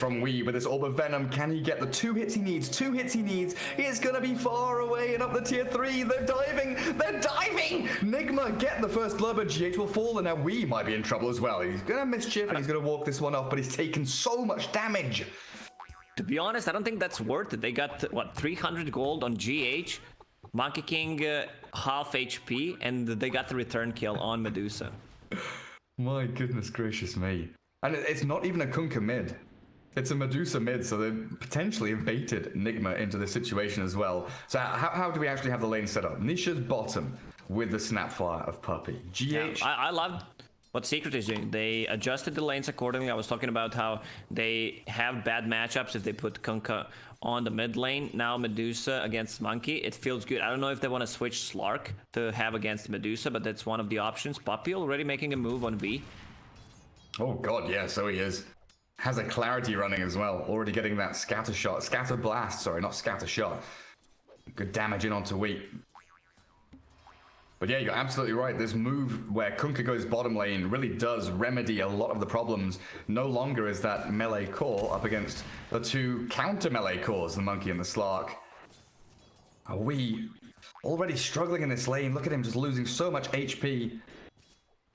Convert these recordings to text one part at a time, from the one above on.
from Wii with this Orb of Venom. Can he get the 2 hits he needs? 2 hits he needs. He's gonna be far away and up the tier 3. They're diving! They're diving! Nigma get the first blood, but GH will fall, and now Wii might be in trouble as well. He's gonna mischief and he's gonna walk this one off, but he's taken so much damage. To be honest, I don't think that's worth it. They got, what, 300 gold on GH, Monkey King half HP, and they got the return kill on Medusa. My goodness gracious me. And it's not even a Kunkka mid. It's a Medusa mid, so they potentially have baited Nigma into this situation as well. So how do we actually have the lane set up? Nisha's bottom with the Snapfire of Puppey. GH... Yeah, I love what Secret is doing. They adjusted the lanes accordingly. I was talking about how they have bad matchups if they put Kunkka on the mid lane. Now Medusa against Monkey, it feels good. I don't know if they want to switch Slark to have against Medusa, but that's one of the options. Puppey already making a move on V. Oh god, yeah, so he is. Has a clarity running as well. Already getting that scatter shot. Scatter blast, sorry, not scatter shot. Good damage in onto Wheat. But yeah, you're absolutely right. This move where Kunkka goes bottom lane really does remedy a lot of the problems. No longer is that melee core up against the 2 counter melee cores, the Monkey and the Slark. Wheat already struggling in this lane. Look at him just losing so much HP.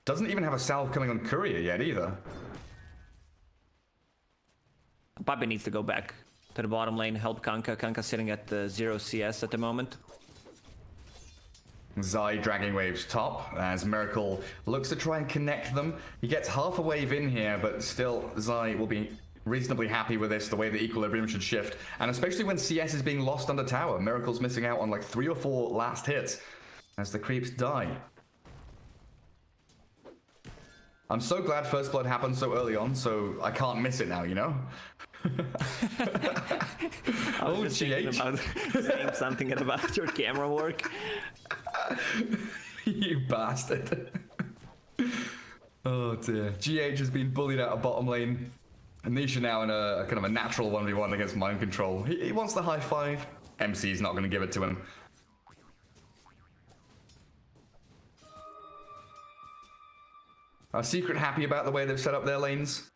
Doesn't even have a salve coming on Courier yet either. Puppey needs to go back to the bottom lane, help Kunkka. Kunkka sitting at 0 CS at the moment. Zai dragging waves top as Miracle looks to try and connect them. He gets half a wave in here, but still Zai will be reasonably happy with this, the way the equilibrium should shift. And especially when CS is being lost under tower. Miracle's missing out on like 3 or 4 last hits as the creeps die. I'm so glad First Blood happened so early on, so I can't miss it now, you know? I was just thinking about saying something about your camera work. You bastard. Oh dear. GH has been bullied out of bottom lane. Anisha now in a kind of a natural 1v1 against Mind Control. He wants the high five. MC's not going to give it to him. Are Secret happy about the way they've set up their lanes?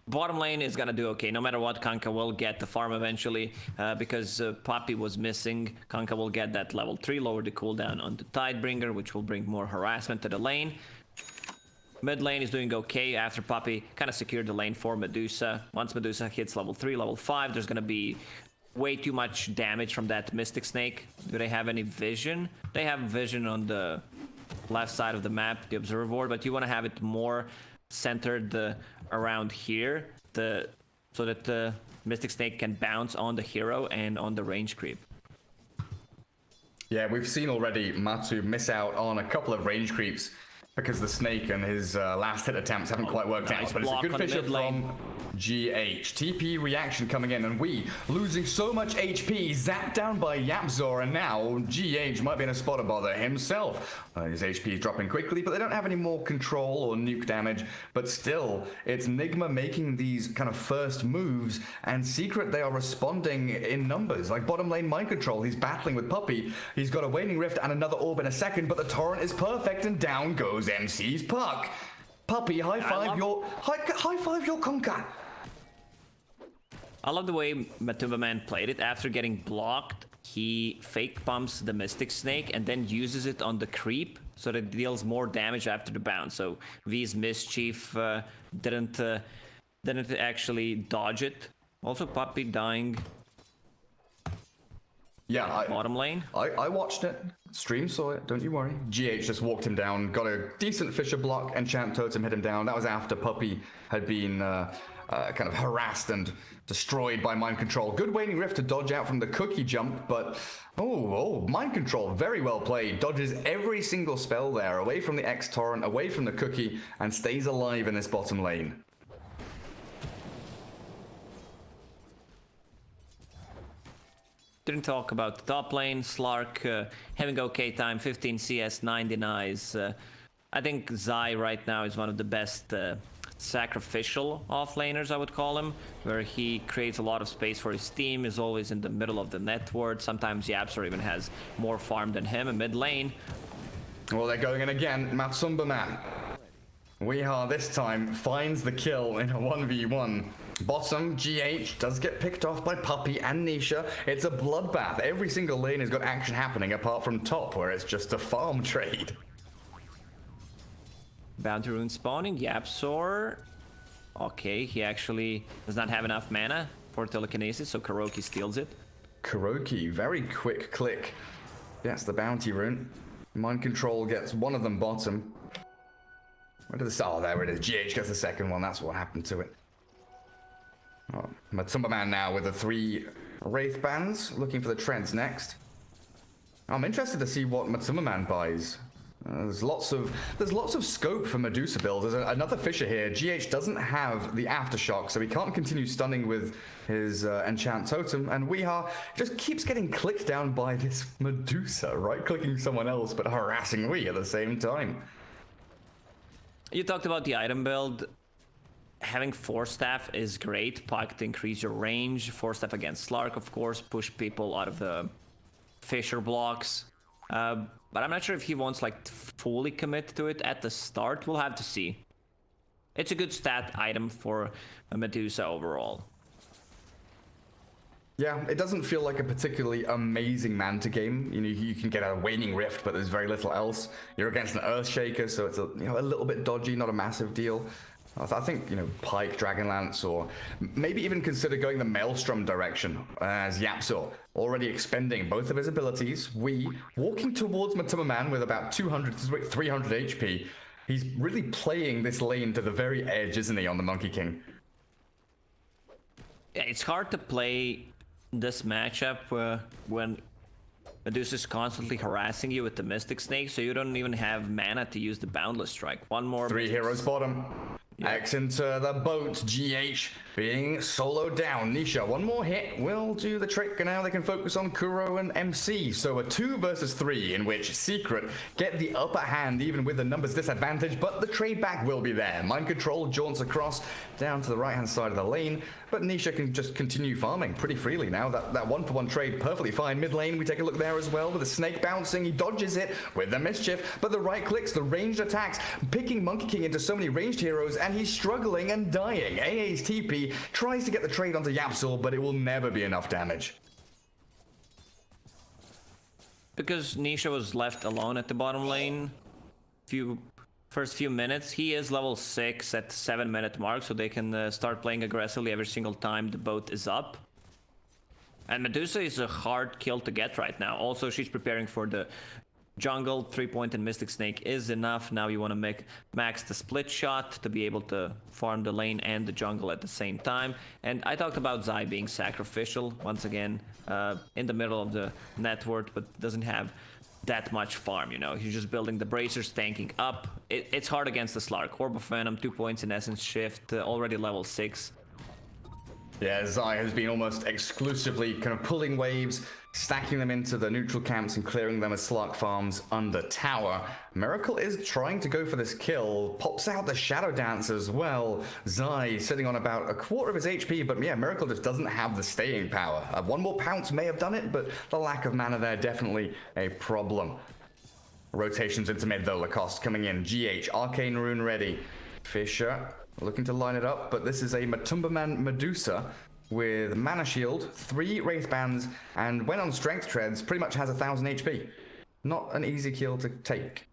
Bottom lane is gonna do okay. No matter what, Kunkka will get the farm eventually because Puppey was missing. Kunkka will get that level 3, lower the cooldown on the Tidebringer, which will bring more harassment to the lane. Mid lane is doing okay after Puppey kind of secured the lane for Medusa. Once Medusa hits level 3, level 5, there's gonna be way too much damage from that Mystic Snake. Do they have any vision? They have vision on the left side of the map, the observer board, but you want to have it more centered around here so that the Mystic Snake can bounce on the hero and on the range creep. Yeah, we've seen already Matu miss out on a couple of range creeps because the Snake and his last hit attempts haven't quite worked out, but it's a good Fisher from GH. TP reaction coming in, and we losing so much HP, zapped down by Yapzor, and now GH might be in a spot to bother himself. His HP is dropping quickly, but they don't have any more control or nuke damage, but still, it's Nigma making these kind of first moves, and Secret, they are responding in numbers. Like bottom lane Mind Control, he's battling with Puppey, he's got a Waning Rift and another Orb in a second, but the Torrent is perfect, and down goes MC's puck. Puppey, high five your Kunkka. I love the way Matumbaman played it. After getting blocked, he fake pumps the Mystic Snake and then uses it on the creep so that it deals more damage after the bounce. So V's Mischief didn't actually dodge it. Also Puppey dying. Yeah, bottom lane. I watched it. Stream saw it, don't you worry. GH just walked him down, got a decent Fisher block, Enchant Totem hit him down. That was after Puppey had been kind of harassed and destroyed by Mind Control. Good Waning Rift to dodge out from the cookie jump, but Mind Control, very well played. Dodges every single spell there, away from the X-Torrent, away from the cookie, and stays alive in this bottom lane. Didn't talk about the top lane. Slark having okay time, 15 CS, 9 denies. I think Zai right now is one of the best sacrificial offlaners, I would call him, where he creates a lot of space for his team, is always in the middle of the network. Sometimes Yapzor even has more farm than him in mid lane. Well, they're going in again. Matsumbaman. Weehaw this time finds the kill in a 1v1. Bottom, GH does get picked off by Puppey and Nisha. It's a bloodbath. Every single lane has got action happening apart from top, where it's just a farm trade. Bounty rune spawning, Yapsor. Okay, he actually does not have enough mana for telekinesis, so Kuroki steals it. Kuroki, very quick click. Yes, the bounty rune. Mind control gets one of them bottom. Where did this? Oh, there it is. GH gets the second one. That's what happened to it. Oh, Matumbaman now with the 3 Wraith bands, looking for the treads next. I'm interested to see what Matumbaman buys. There's lots of scope for Medusa builds. There's another Fisher here. GH doesn't have the aftershock, so he can't continue stunning with his enchant totem. And Weehaw just keeps getting clicked down by this Medusa, right-clicking someone else but harassing Wee at the same time. You talked about the item build. Having Force Staff is great. Pocket to increase your range. Force Staff against Slark, of course, push people out of the Fisher blocks. But I'm not sure if he wants like fully commit to it at the start. We'll have to see. It's a good stat item for Medusa overall. Yeah, it doesn't feel like a particularly amazing Manta game. You know, you can get a Waning Rift, but there's very little else. You're against an Earthshaker, so it's a little bit dodgy, not a massive deal. I think, Pike, Dragonlance, or maybe even consider going the Maelstrom direction as Yapsor, already expending both of his abilities. We walking towards Matumbaman with about 200 to 300 HP. He's really playing this lane to the very edge, isn't he, on the Monkey King? Yeah, it's hard to play this matchup when Medusa is constantly harassing you with the Mystic Snake, so you don't even have mana to use the Boundless Strike. One more. 3 heroes bottom. X into the boat. GH being soloed down. Nisha, one more hit will do the trick, and now they can focus on Kuro and MC. So a 2 versus 3 in which Secret get the upper hand even with the numbers disadvantage, but the trade back will be there. Mind control jaunts across down to the right hand side of the lane, but Nisha can just continue farming pretty freely now. That 1-for-1 trade perfectly fine. Mid lane, we take a look there as well with the snake bouncing. He dodges it with the mischief, but the right clicks, the ranged attacks, picking Monkey King into so many ranged heroes, and he's struggling and dying. AA's TP tries to get the trade onto Yapsor, but it will never be enough damage. Because Nisha was left alone at the bottom lane first few minutes, he is level 6 at 7-minute mark, so they can start playing aggressively every single time the boat is up. And Medusa is a hard kill to get right now. Also, she's preparing for the jungle. 3-point and Mystic Snake is enough. Now you want to max the split shot to be able to farm the lane and the jungle at the same time. And I talked about Zai being sacrificial once again in the middle of the network, but doesn't have that much farm. He's just building the bracers, tanking up. It's hard against the Slark. Orb of Venom, 2 points in Essence Shift, already level 6. Yeah, Zai has been almost exclusively kind of pulling waves, stacking them into the neutral camps and clearing them as Slark farms under tower. Miracle is trying to go for this kill, pops out the Shadow Dance as well. Zai sitting on about a quarter of his HP, but yeah, Miracle just doesn't have the staying power. One more pounce may have done it, but the lack of mana there definitely a problem. Rotations into mid though, Lacoste coming in. GH, Arcane Rune ready. Fisher looking to line it up, but this is a Matumbaman Medusa with Mana Shield, 3 Wraith Bands, and when on Strength Treads, pretty much has 1000 HP. Not an easy kill to take.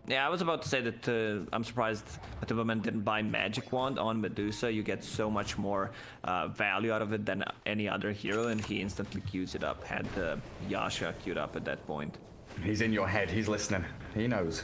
Yeah, I was about to say that I'm surprised Matumbaman didn't buy Magic Wand on Medusa. You get so much more value out of it than any other hero, and he instantly queues it up. Had Yasha queued up at that point. He's in your head, he's listening, he knows.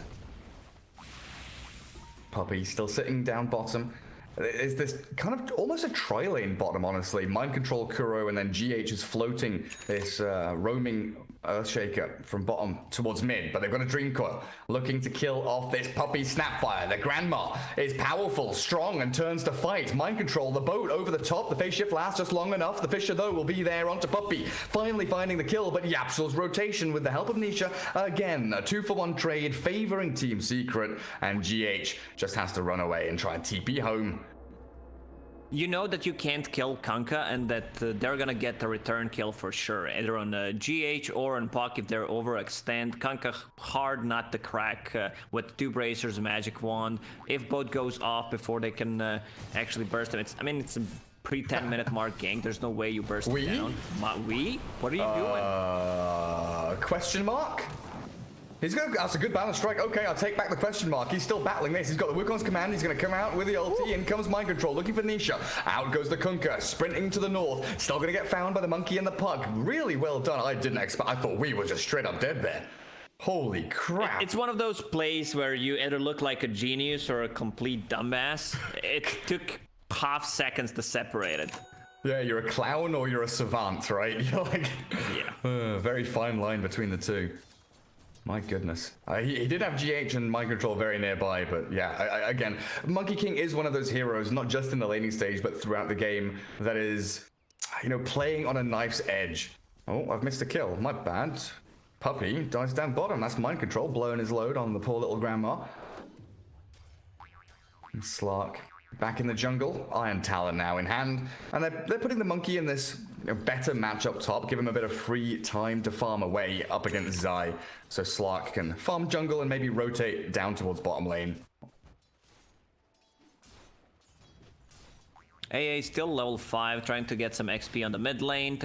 Puppey still sitting down bottom. Is this kind of almost a tri-lane bottom, honestly. Mind control Kuro, and then GH is floating this roaming Earthshaker from bottom towards mid, but they've got a Dream Coil looking to kill off this Puppey Snapfire. The Grandma is powerful, strong, and turns to fight. Mind control, the boat over the top. The phase shift lasts just long enough. The Fisher, though, will be there onto Puppey, finally finding the kill, but Yapsor's rotation with the help of Nisha. Again, a 2-for-1 trade favoring Team Secret, and GH just has to run away and try and TP home. You know that you can't kill Kanka and that they're gonna get the return kill for sure, either on GH or on Puck if they're overextend. Kanka hard not to crack with 2 bracers, magic wand. If both goes off before they can actually burst them, it's a pre-10-minute mark gank. There's no way you burst it down. We? What are you doing? Question mark? That's a good balance strike. Okay, I'll take back the question mark. He's still battling this. He's got the Wukong's command. He's going to come out with the ulti. In comes Mind Control, looking for Nisha. Out goes the Kunkka, sprinting to the north. Still going to get found by the monkey and the pug. Really well done. I didn't expect. I thought we were just straight up dead there. Holy crap. It's one of those plays where you either look like a genius or a complete dumbass. It took half seconds to separate it. Yeah, you're a clown or you're a savant, right? You're like... Yeah. Very fine line between the two. My goodness. He did have GH and Mind Control very nearby, but yeah, again, Monkey King is one of those heroes, not just in the laning stage, but throughout the game, that is, you know, playing on a knife's edge. Oh, I've missed a kill. My bad. Puppy dies down bottom. That's Mind Control, blowing his load on the poor little grandma. And Slark back in the jungle. Iron Talon now in hand. And they're putting the monkey in this better match up top. Give him a bit of free time to farm away up against Zai. So Slark can farm jungle and maybe rotate down towards bottom lane. AA still level 5, trying to get some XP on the mid lane.